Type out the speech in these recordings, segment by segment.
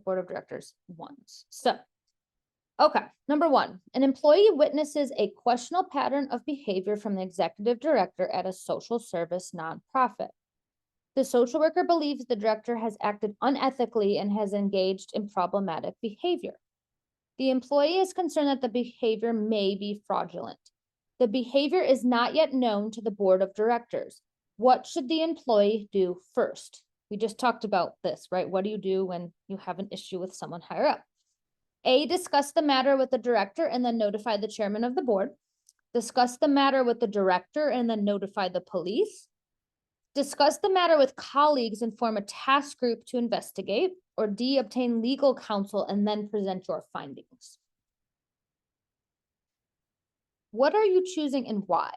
board of directors once. So, okay, number one, an employee witnesses a questionable pattern of behavior from the executive director at a social service nonprofit. The social worker believes the director has acted unethically and has engaged in problematic behavior. The employee is concerned that the behavior may be fraudulent. The behavior is not yet known to the board of directors. What should the employee do first? We just talked about this, right? What do you do when you have an issue with someone higher up? A, discuss the matter with the director and then notify the chairman of the board. Discuss the matter with the director and then notify the police. Discuss the matter with colleagues and form a task group to investigate. Or D, obtain legal counsel and then present your findings. What are you choosing and why?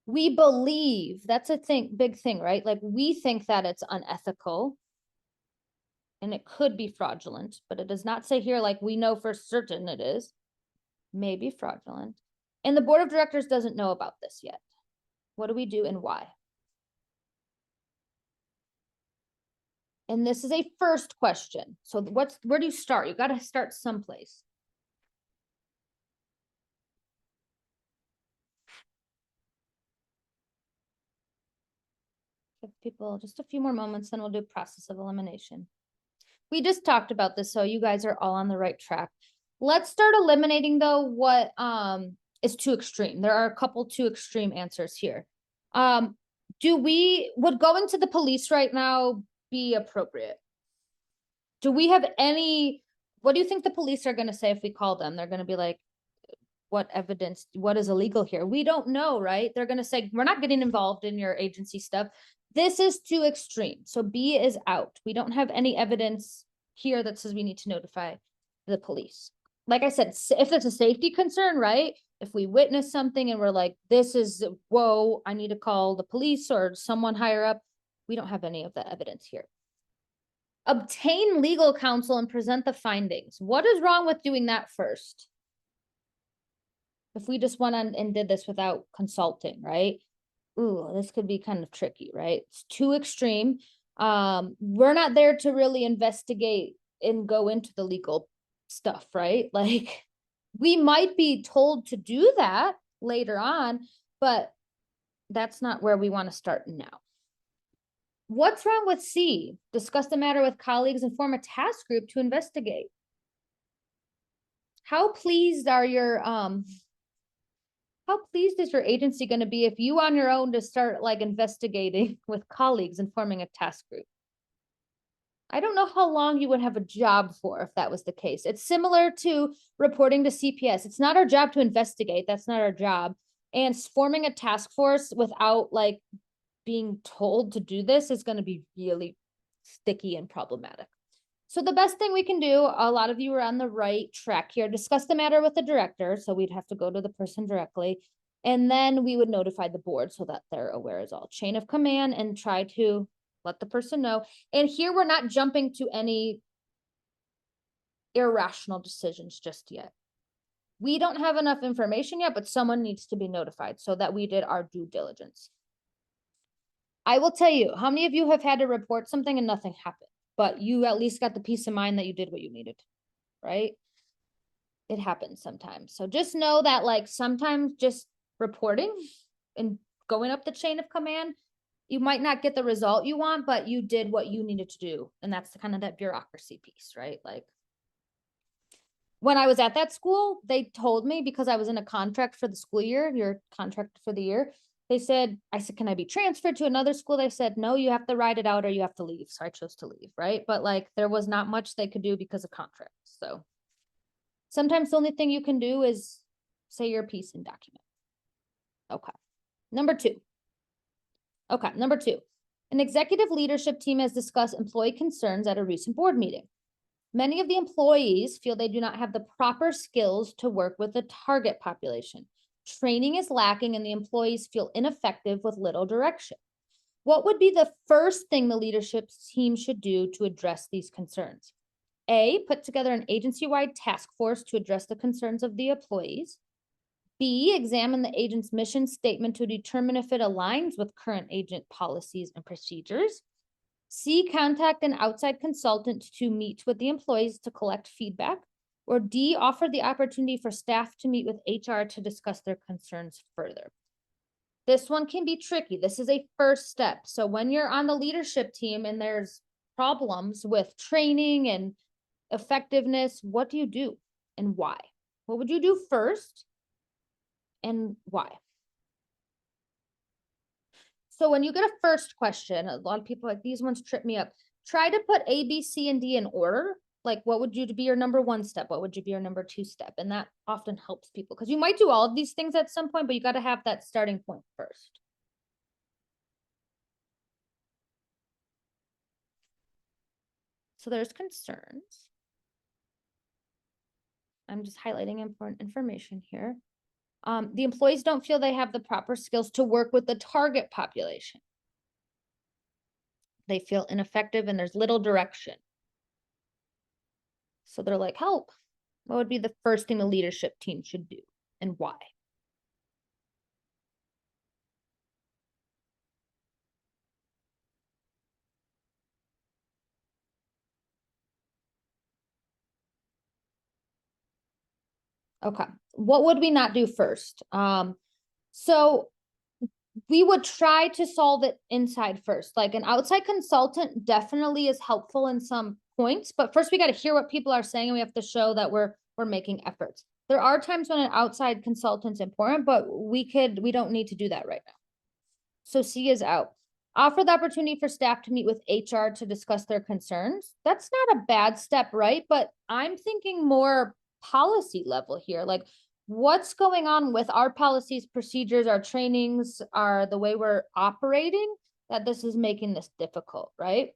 We believe, that's a big thing, right? Like we think that it's unethical and it could be fraudulent, but it does not say here like we know for certain it is. Maybe fraudulent. And the board of directors doesn't know about this yet. What do we do and why? And this is a first question. So where do you start? You got to start someplace. Give people just a few more moments, then we'll do process of elimination. We just talked about this, so you guys are all on the right track. Let's start eliminating though what is too extreme. There are a couple too extreme answers here. Would going to the police right now be appropriate? Do we have any, what do you think the police are going to say if we call them? They're going to be like, what evidence, what is illegal here? We don't know, right? They're going to say, we're not getting involved in your agency stuff. This is too extreme. So B is out. We don't have any evidence here that says we need to notify the police. Like I said, if it's a safety concern, right? If we witness something and we're like, this is, whoa, I need to call the police or someone higher up. We don't have any of that evidence here. Obtain legal counsel and present the findings. What is wrong with doing that first? If we just went on and did this without consulting, right? Ooh, this could be kind of tricky, right? It's too extreme. We're not there to really investigate and go into the legal stuff, right? Like we might be told to do that later on, but that's not where we want to start now. What's wrong with C? Discuss the matter with colleagues and form a task group to investigate. How pleased is your agency going to be if you on your own to start like investigating with colleagues and forming a task group? I don't know how long you would have a job for if that was the case. It's similar to reporting to CPS. It's not our job to investigate. That's not our job. And forming a task force without like being told to do this is going to be really sticky and problematic. So the best thing we can do, a lot of you are on the right track here, discuss the matter with the director. So we'd have to go to the person directly. And then we would notify the board so that they're aware as well. Chain of command and try to let the person know. And here we're not jumping to any irrational decisions just yet. We don't have enough information yet, but someone needs to be notified so that we did our due diligence. I will tell you, how many of you have had to report something and nothing happened, but you at least got the peace of mind that you did what you needed, right? It happens sometimes. So just know that like sometimes just reporting and going up the chain of command, you might not get the result you want, but you did what you needed to do. And that's kind of that bureaucracy piece, right? Like when I was at that school, they told me because I was in a contract for the school year, your contract for the year, I said, can I be transferred to another school? They said, no, you have to ride it out or you have to leave. So I chose to leave, right? But like there was not much they could do because of contracts. So sometimes the only thing you can do is say your piece and document. Okay. Number two. An executive leadership team has discussed employee concerns at a recent board meeting. Many of the employees feel they do not have the proper skills to work with the target population. Training is lacking and the employees feel ineffective with little direction. What would be the first thing the leadership team should do to address these concerns? A, put together an agency-wide task force to address the concerns of the employees. B, examine the agent's mission statement to determine if it aligns with current agent policies and procedures. C, contact an outside consultant to meet with the employees to collect feedback. Or D, offer the opportunity for staff to meet with HR to discuss their concerns further. This one can be tricky. This is a first step. So when you're on the leadership team and there's problems with training and effectiveness, what do you do and why? What would you do first and why? So when you get a first question, a lot of people are like, these ones trip me up. Try to put A, B, C, and D in order. Like, what would you be your number one step? What would you be your number two step? And that often helps people because you might do all of these things at some point, but you got to have that starting point first. So there's concerns. I'm just highlighting important information here. The employees don't feel they have the proper skills to work with the target population. They feel ineffective and there's little direction. So they're like, help. What would be the first thing the leadership team should do and why? Okay. What would we not do first? So we would try to solve it inside first. Like an outside consultant definitely is helpful in some points, but first we got to hear what people are saying and we have to show that we're making efforts. There are times when an outside consultant's important, but we don't need to do that right now. So C is out. Offer the opportunity for staff to meet with HR to discuss their concerns. That's not a bad step, right? But I'm thinking more policy level here. Like, what's going on with our policies, procedures, our trainings, the way we're operating, that this is making this difficult, right?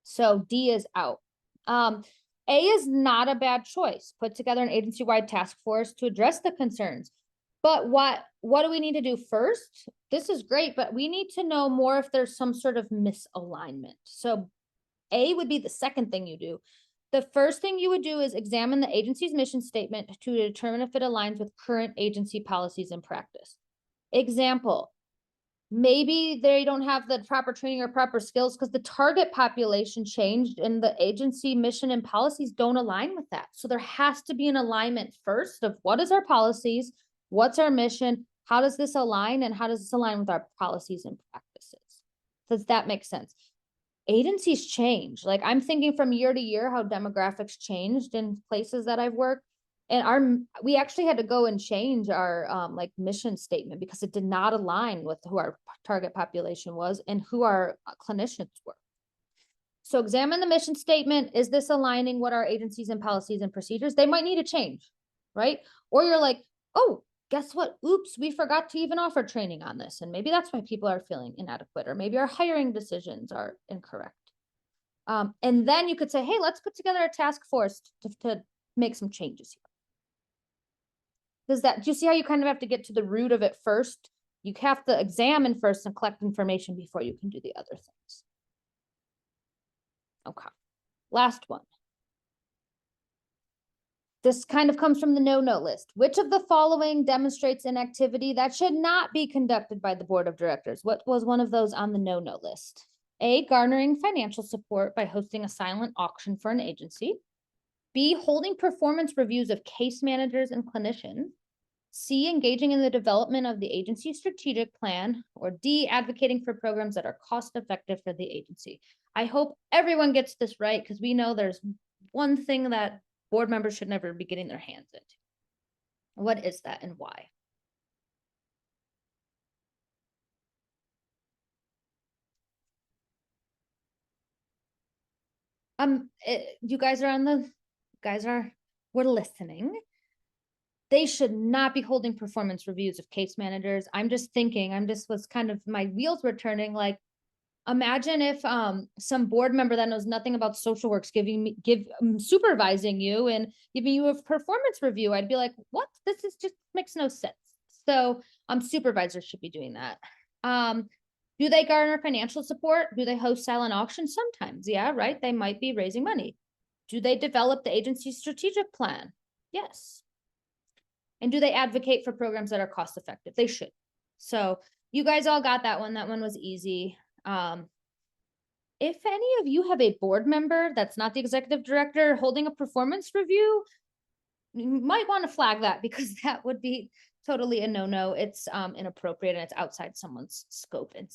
So D is out. A is not a bad choice. Put together an agency-wide task force to address the concerns. But what do we need to do first? This is great, but we need to know more if there's some sort of misalignment. So A would be the second thing you do. The first thing you would do is examine the agency's mission statement to determine if it aligns with current agency policies and practice. Example, maybe they don't have the proper training or proper skills because the target population changed and the agency mission and policies don't align with that. So there has to be an alignment first of what is our policies, what's our mission, how does this align, and how does this align with our policies and practices? Does that make sense? Agencies change. Like I'm thinking from year to year how demographics changed in places that I've worked. And we actually had to go and change our like mission statement because it did not align with who our target population was and who our clinicians were. So examine the mission statement. Is this aligning what our agencies and policies and procedures? They might need a change, right? Or you're like, oh, guess what? Oops, we forgot to even offer training on this. And maybe that's why people are feeling inadequate, or maybe our hiring decisions are incorrect. And then you could say, hey, let's put together a task force to make some changes here. Do you see how you kind of have to get to the root of it first? You have to examine first and collect information before you can do the other things. Okay, last one. This kind of comes from the no-no list. Which of the following demonstrates an activity that should not be conducted by the board of directors? What was one of those on the no-no list? A, garnering financial support by hosting a silent auction for an agency. B, holding performance reviews of case managers and clinicians. C, engaging in the development of the agency's strategic plan. Or D, advocating for programs that are cost-effective for the agency. I hope everyone gets this right because we know there's one thing that board members should never be getting their hands into. What is that and why? You guys are we're listening. They should not be holding performance reviews of case managers. I'm just thinking, my wheels were turning. Like, imagine if some board member that knows nothing about social works supervising you and giving you a performance review. I'd be like, what? This is just makes no sense. So supervisors should be doing that. Do they garner financial support? Do they host silent auctions? Sometimes, yeah, right? They might be raising money. Do they develop the agency's strategic plan? Yes. And do they advocate for programs that are cost effective? They should. So you guys all got that one. That one was easy. if any of you have a board member that's not the executive director holding a performance review, you might want to flag that because that would be totally a no-no. It's inappropriate and it's outside someone's scope and